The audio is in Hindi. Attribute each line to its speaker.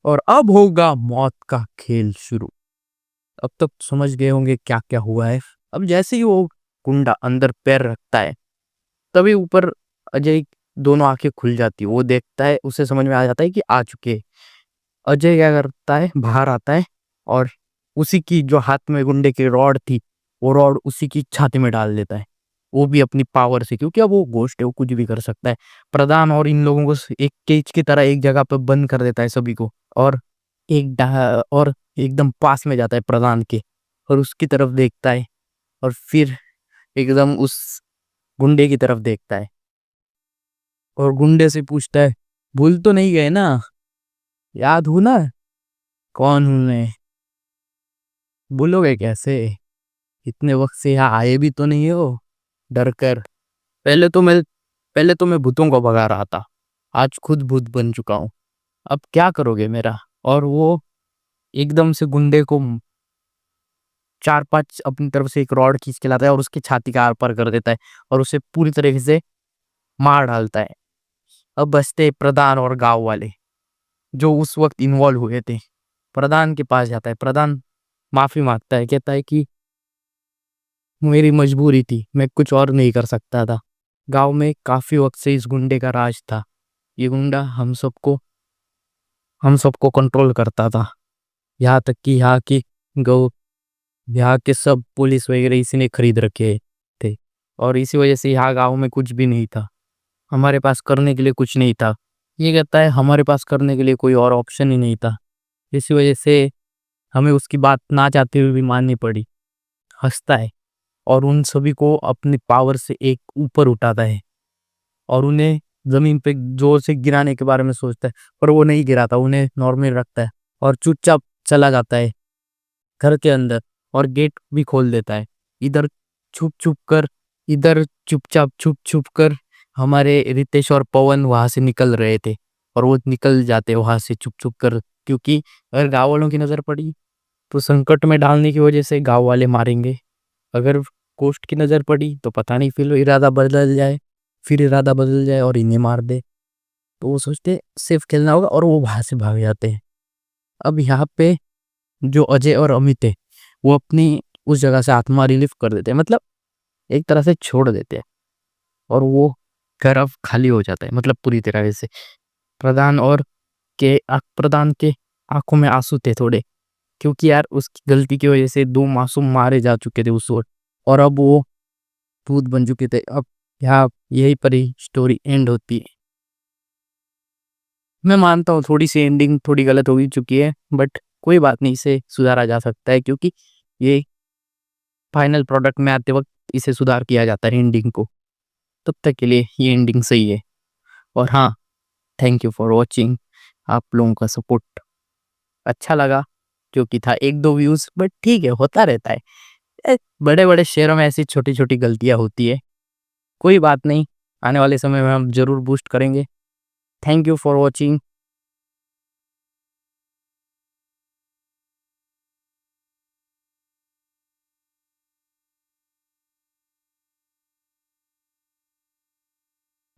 Speaker 1: और अब होगा मौत का खेल शुरू। अब तक समझ गए होंगे क्या क्या हुआ है। अब जैसे ही वो गुंडा अंदर पैर रखता है, तभी ऊपर अजय दोनों आंखें खुल जाती है। वो देखता है, उसे समझ में आ जाता है कि आ चुके हैं। अजय क्या करता है, बाहर आता है और उसी की जो हाथ में गुंडे की रॉड थी, वो रॉड उसी की छाती में डाल देता है। वो भी अपनी पावर से, क्योंकि अब वो घोस्ट है, वो कुछ भी कर सकता है। प्रधान और इन लोगों को एक केज की तरह एक जगह पे बंद कर देता है सभी को। और और एकदम पास में जाता है प्रधान के, और उसकी तरफ देखता है, और फिर एकदम उस गुंडे की तरफ देखता है और गुंडे से पूछता है, भूल तो नहीं गए ना? याद हूं ना? कौन हूं मैं? भूलोगे कैसे? इतने वक्त से यहाँ आए भी तो नहीं हो डर कर। पहले तो मैं पहले तो मैं भूतों को भगा रहा था, आज खुद भूत बन चुका हूँ। अब क्या करोगे मेरा? और वो एकदम से गुंडे को चार पांच अपनी तरफ से एक रॉड खींच के लाता है और उसकी छाती का आर पार कर देता है और उसे पूरी तरीके से मार डालता है। अब बचते हैं प्रधान और गांव वाले, जो उस वक्त इन्वॉल्व हुए थे। प्रधान के पास जाता है, प्रधान माफी मांगता है, कहता है कि मेरी मजबूरी थी, मैं कुछ और नहीं कर सकता था। गांव में काफी वक्त से इस गुंडे का राज था। ये गुंडा हम सबको कंट्रोल करता था। यहाँ तक कि गौ यहाँ के सब पुलिस वगैरह इसी ने खरीद रखे थे। और इसी वजह से यहाँ गांव में कुछ भी नहीं था, हमारे पास करने के लिए कुछ नहीं था। ये कहता है हमारे पास करने के लिए कोई और ऑप्शन ही नहीं था, इसी वजह से हमें उसकी बात ना चाहते हुए भी माननी पड़ी। हंसता है और उन सभी को अपनी पावर से एक ऊपर उठाता है और उन्हें जमीन पे जोर से गिराने के बारे में सोचता है, पर वो नहीं गिराता, उन्हें नॉर्मल रखता है और चुपचाप चला जाता है घर के अंदर और गेट भी खोल देता है। इधर छुप छुप कर इधर चुपचाप छुप छुप कर हमारे रितेश और पवन वहां से निकल रहे थे, और वो निकल जाते वहां से छुप छुप कर, क्योंकि अगर गांव वालों की नजर पड़ी तो संकट में डालने की वजह से गांव वाले मारेंगे। अगर कोस्ट की नजर पड़ी तो पता नहीं, फिर इरादा बदल जाए और इन्हें मार दे। तो वो सोचते सेफ खेलना होगा और वो वहां से भाग जाते हैं। अब यहाँ पे जो अजय और अमित है, वो अपनी उस जगह से आत्मा रिलीफ कर देते हैं, मतलब एक तरह से छोड़ देते हैं। और वो घर अब खाली हो जाता है, मतलब पूरी तरह से। प्रधान के आंखों में आंसू थे थोड़े, क्योंकि यार उसकी गलती की वजह से दो मासूम मारे जा चुके थे उस वक्त, और अब वो भूत बन चुके थे। अब यहाँ यही पर ही स्टोरी एंड होती है। मैं मानता हूँ थोड़ी सी एंडिंग थोड़ी गलत हो ही चुकी है, बट कोई बात नहीं, इसे सुधारा जा सकता है, क्योंकि ये फाइनल प्रोडक्ट में आते वक्त इसे सुधार किया जाता है एंडिंग को। तब तक के लिए ये एंडिंग सही है। और हाँ, थैंक यू फॉर वॉचिंग। आप लोगों का सपोर्ट अच्छा लगा, जो कि था एक दो व्यूज, बट ठीक है, होता रहता है। बड़े बड़े शहरों में ऐसी छोटी छोटी गलतियां होती है, कोई बात नहीं। आने वाले समय में हम जरूर बूस्ट करेंगे। Thank you for watching.